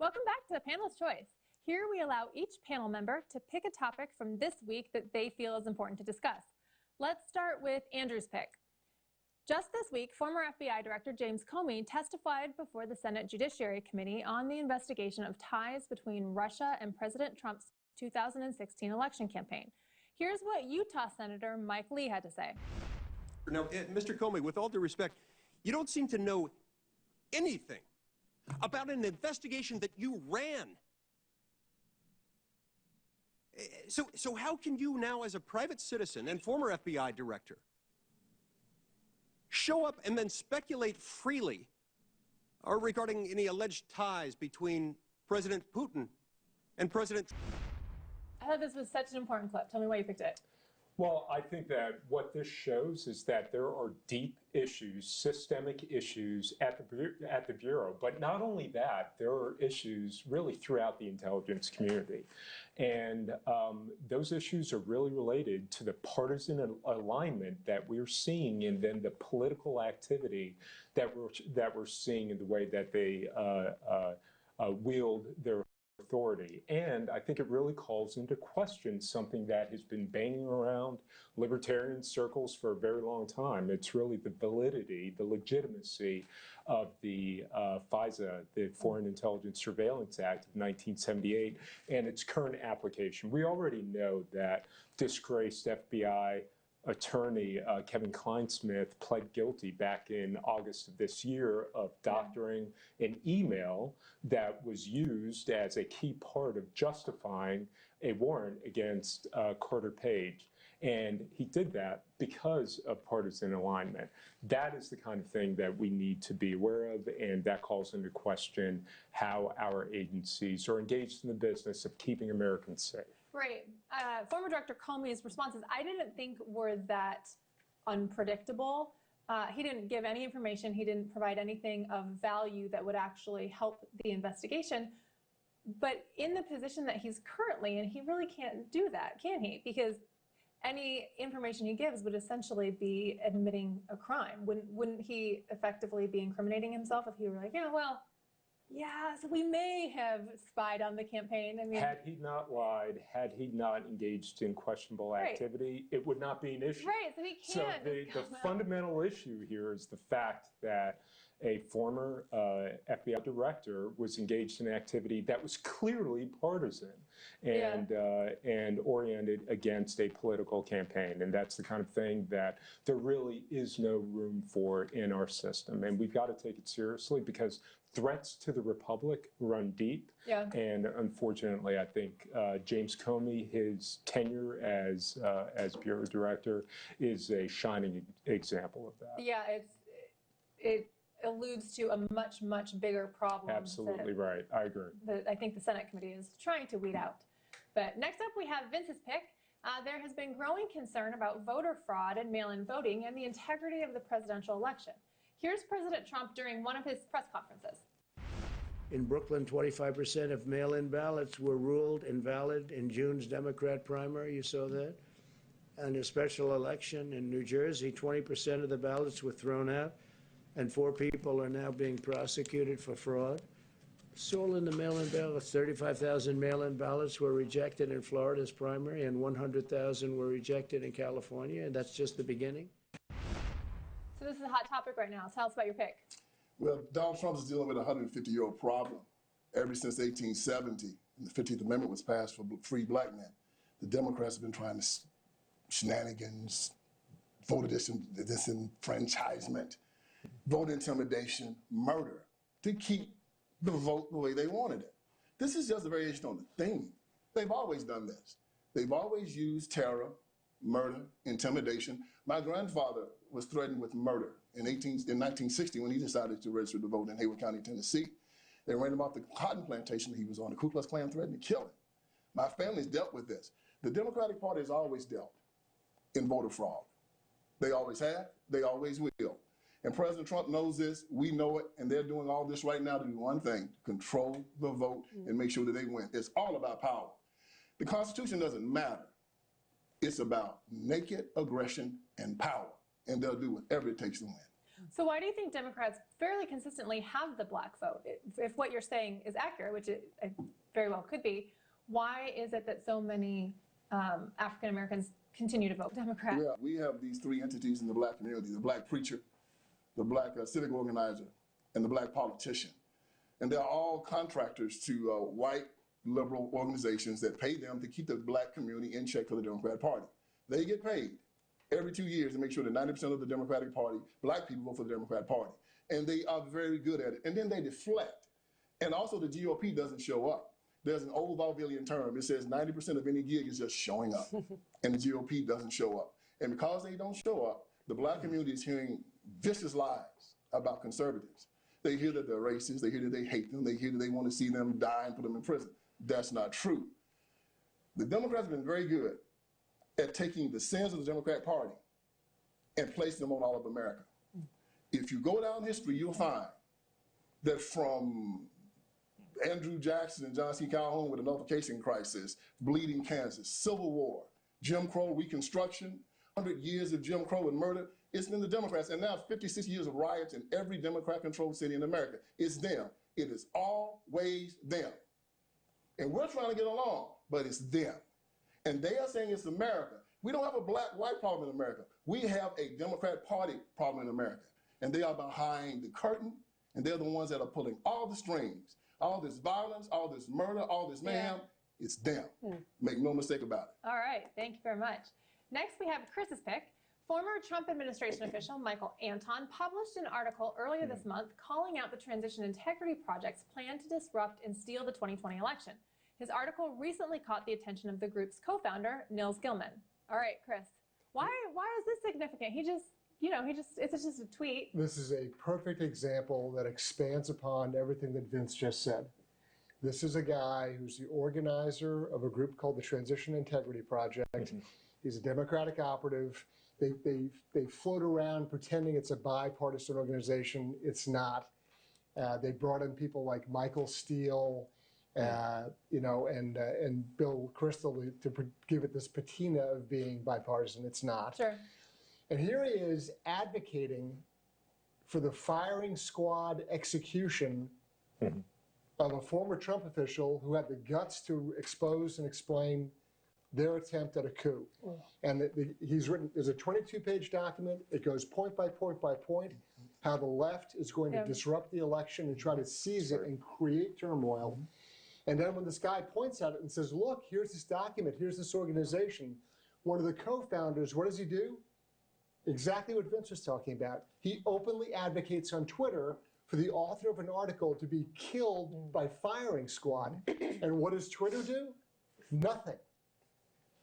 Welcome back to Panel's Choice. Here we allow each panel member to pick a topic from this week that they feel is important to discuss. Let's start with Andrew's pick. Just this week, former FBI Director James Comey testified before the Senate Judiciary Committee on the investigation of ties between Russia and President Trump's 2016 election campaign. Here's what Utah Senator Mike Lee had to say. Now, Mr. Comey, with all due respect, you don't seem to know anything about an investigation that you ran. So how can you now, as a private citizen and former FBI director, show up and then speculate freely regarding any alleged ties between President Putin and President Trump? I thought this was such an important clip. Tell me why you picked it. Well, I think that what this shows is that there are deep issues, systemic issues at the Bureau. But not only that, there are issues really throughout the intelligence community. And those issues are really related to the partisan alignment that we're seeing, and then the political activity that we're seeing in the way that they wield their authority. And I think it really calls into question something that has been banging around libertarian circles for a very long time. It's really the validity, the legitimacy of the FISA, the Foreign Intelligence Surveillance Act of 1978, and its current application. We already know that disgraced FBI attorney Kevin Kleinsmith pled guilty back in August of this year of doctoring an email that was used as a key part of justifying a warrant against Carter Page. And he did that because of partisan alignment. That is the kind of thing that we need to be aware of, and that calls into question how our agencies are engaged in the business of keeping Americans safe. Right. Former Director Comey's responses, I didn't think were that unpredictable. He didn't give any information. He didn't provide anything of value that would actually help the investigation. But in the position that he's currently in, he really can't do that, can he? Because any information he gives would essentially be admitting a crime. Wouldn't he effectively be incriminating himself if he were like, yeah, so we may have spied on the campaign. I mean, had he not lied, had he not engaged in questionable activity, it would not be an issue. Right, so he can't. So the fundamental issue here is the fact that a former FBI director was engaged in activity that was clearly partisan and oriented against a political campaign. And that's the kind of thing that there really is no room for in our system. And we've got to take it seriously, because threats to the republic run deep. Yeah. And unfortunately, I think James Comey, his tenure as Bureau Director, is a shining example of that. Yeah, it alludes to a much, much bigger problem. Absolutely right. I agree. That I think the Senate committee is trying to weed out. But next up, we have Vince's pick. There has been growing concern about voter fraud and mail-in voting and the integrity of the presidential election. Here's President Trump during one of his press conferences. In Brooklyn, 25% of mail-in ballots were ruled invalid in June's Democrat primary. You saw that? And a special election in New Jersey, 20% of the ballots were thrown out, and 4 people are now being prosecuted for fraud. It's all in the mail-in ballots. 35,000 mail-in ballots were rejected in Florida's primary, and 100,000 were rejected in California, and that's just the beginning. So this is a hot topic right now. So tell us about your pick. Well, Donald Trump is dealing with a 150-year-old problem. Ever since 1870, and the 15th Amendment was passed for free black men, the Democrats have been trying to shenanigans, voter disenfranchisement, voter intimidation, murder, to keep the vote the way they wanted it. This is just a variation on the theme. They've always done this. They've always used terror, murder, intimidation. My grandfather was threatened with murder in 1960 when he decided to register to vote in Hayward County, Tennessee. They ran him off the cotton plantation he was on. The Ku Klux Klan threatened to kill him. My family's dealt with this. The Democratic Party has always dealt in voter fraud. They always have, they always will. And President Trump knows this, we know it, and they're doing all this right now to do one thing: control the vote and make sure that they win. It's all about power. The Constitution doesn't matter. It's about naked aggression and power, and they'll do whatever it takes to win. So why do you think Democrats fairly consistently have the black vote? If what you're saying is accurate, which it very well could be, why is it that so many African Americans continue to vote Democrat? Yeah, we have these three entities in the black community: the black preacher, the black civic organizer, and the black politician. And they're all contractors to white liberal organizations that pay them to keep the black community in check for the Democrat Party. They get paid every 2 years to make sure that 90% of the Democratic Party, black people, vote for the Democrat Party. And they are very good at it. And then they deflect. And also the GOP doesn't show up. There's an old vaudevillian term. It says 90% of any gig is just showing up. And the GOP doesn't show up. And because they don't show up, the black community is hearing vicious lies about conservatives. They hear that they're racist. They hear that they hate them. They hear that they want to see them die and put them in prison. That's not true. The Democrats have been very good at taking the sins of the Democrat Party and placing them on all of America. If you go down history, you'll find that from Andrew Jackson and John C. Calhoun with the nullification crisis, bleeding Kansas, Civil War, Jim Crow, Reconstruction, 100 years of Jim Crow and murder, it's been the Democrats. And now 56 years of riots in every Democrat-controlled city in America. It's them. It is always them. And we're trying to get along, but it's them. And they are saying it's America. We don't have a black-white problem in America. We have a Democrat Party problem in America. And they are behind the curtain, and they're the ones that are pulling all the strings. All this violence, all this murder, all this mayhem, it's them. Make no mistake about it. All right, thank you very much. Next, we have Chris's pick. Former Trump administration official Michael Anton published an article earlier this month calling out the Transition Integrity Project's plan to disrupt and steal the 2020 election. His article recently caught the attention of the group's co-founder, Nils Gilman. All right, Chris, why is this significant? It's just a tweet. This is a perfect example that expands upon everything that Vince just said. This is a guy who's the organizer of a group called the Transition Integrity Project. He's a Democratic operative. They float around pretending it's a bipartisan organization. It's not. They brought in people like Michael Steele, and Bill Kristol to give it this patina of being bipartisan. It's not. Sure. And here he is advocating for the firing squad execution of a former Trump official who had the guts to expose and explain their attempt at a coup. And he's written, there's a 22-page document. It goes point by point by point, how the left is going to disrupt the election and try to seize it and create turmoil. And then when this guy points at it and says, look, here's this document, here's this organization, one of the co-founders, what does he do? Exactly what Vince was talking about. He openly advocates on Twitter for the author of an article to be killed by firing squad. And what does Twitter do? Nothing.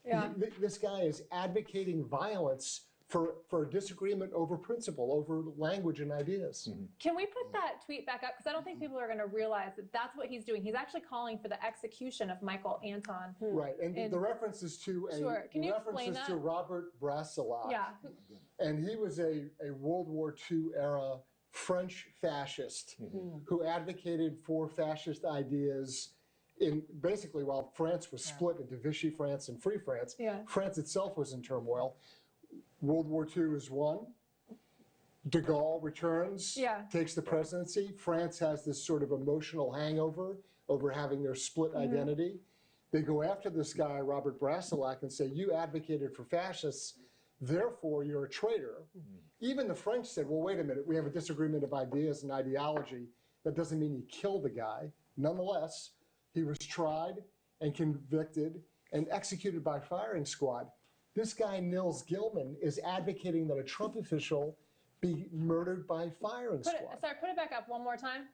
Yeah. This guy is advocating violence for disagreement over principle, over language and ideas. Can we put that tweet back up? Because I don't think people are going to realize that that's what he's doing. He's actually calling for the execution of Michael Anton. Right, and the reference is to Can you explain that? to Robert Brasillach. Yeah. And he was a World War II era French fascist who advocated for fascist ideas in basically while France was split into Vichy France and Free France. France itself was in turmoil. World War II is won. De Gaulle returns, takes the presidency. France has this sort of emotional hangover over having their split identity. They go after this guy, Robert Brasillach, and say, you advocated for fascists, therefore you're a traitor. Even the French said, well, wait a minute, we have a disagreement of ideas and ideology. That doesn't mean he killed the guy. Nonetheless, he was tried and convicted and executed by firing squad. This guy, Nils Gilman, is advocating that a Trump official be murdered by firing squad. Put it back up one more time.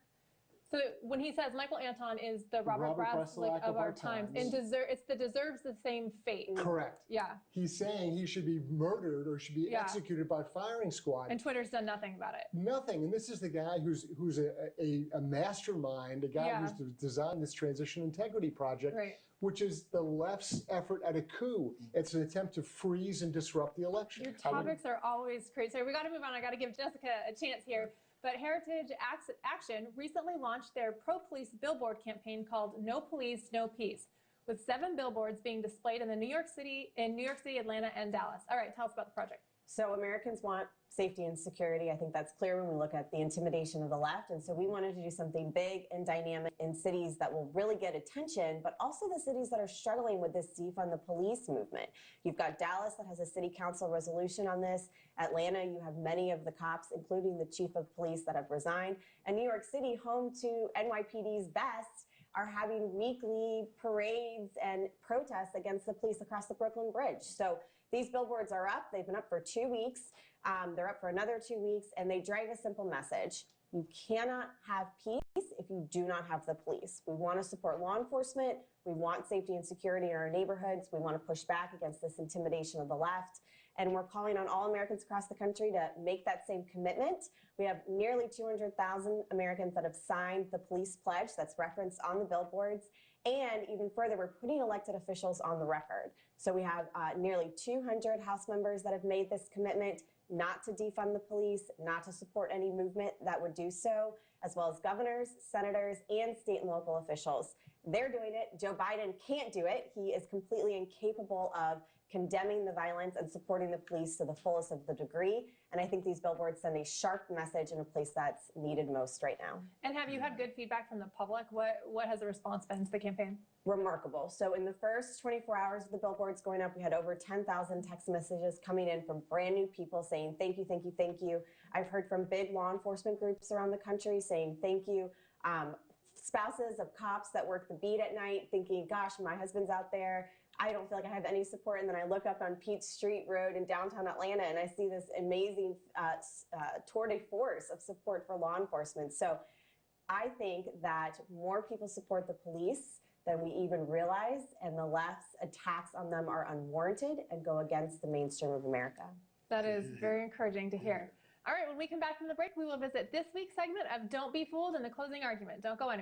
So when he says Michael Anton is the Robert Brasillach of our times, and deserves the same fate. Correct. Yeah. He's saying he should be murdered or should be executed by firing squad. And Twitter's done nothing about it. Nothing. And this is the guy who's a mastermind, a guy who's designed this Transition Integrity Project, which is the left's effort at a coup. It's an attempt to freeze and disrupt the election. Your topics are always crazy. So we got to move on. I got to give Jessica a chance here. But Heritage Action recently launched their pro-police billboard campaign called No Police, No Peace, with 7 billboards being displayed in New York City, Atlanta, and Dallas. All right, tell us about the project. So Americans want safety and security. I think that's clear when we look at the intimidation of the left. And so we wanted to do something big and dynamic in cities that will really get attention, but also the cities that are struggling with this defund the police movement. You've got Dallas that has a city council resolution on this. Atlanta, you have many of the cops, including the chief of police, that have resigned. And New York City, home to NYPD's best, are having weekly parades and protests against the police across the Brooklyn Bridge. So these billboards are up. They've been up for 2 weeks. They're up for another 2 weeks, and they drive a simple message. You cannot have peace if you do not have the police. We want to support law enforcement. We want safety and security in our neighborhoods. We want to push back against this intimidation of the left. And we're calling on all Americans across the country to make that same commitment. We have nearly 200,000 Americans that have signed the police pledge that's referenced on the billboards. And even further, we're putting elected officials on the record. So we have nearly 200 House members that have made this commitment not to defund the police, not to support any movement that would do so, as well as governors, senators, and state and local officials. They're doing it. Joe Biden can't do it. He is completely incapable of condemning the violence and supporting the police to the fullest of the degree. And I think these billboards send a sharp message in a place that's needed most right now. And have you had good feedback from the public? What has the response been to the campaign? Remarkable. So in the first 24 hours of the billboards going up, we had over 10,000 text messages coming in from brand new people saying, thank you, thank you, thank you. I've heard from big law enforcement groups around the country saying thank you. Spouses of cops that work the beat at night thinking, gosh, my husband's out there. I don't feel like I have any support. And then I look up on Peach Street Road in downtown Atlanta and I see this amazing tour de force of support for law enforcement. So I think that more people support the police than we even realize, and the left's attacks on them are unwarranted and go against the mainstream of America. That is very encouraging to hear. All right, when we come back from the break, we will visit this week's segment of Don't Be Fooled and the closing argument. Don't go anywhere.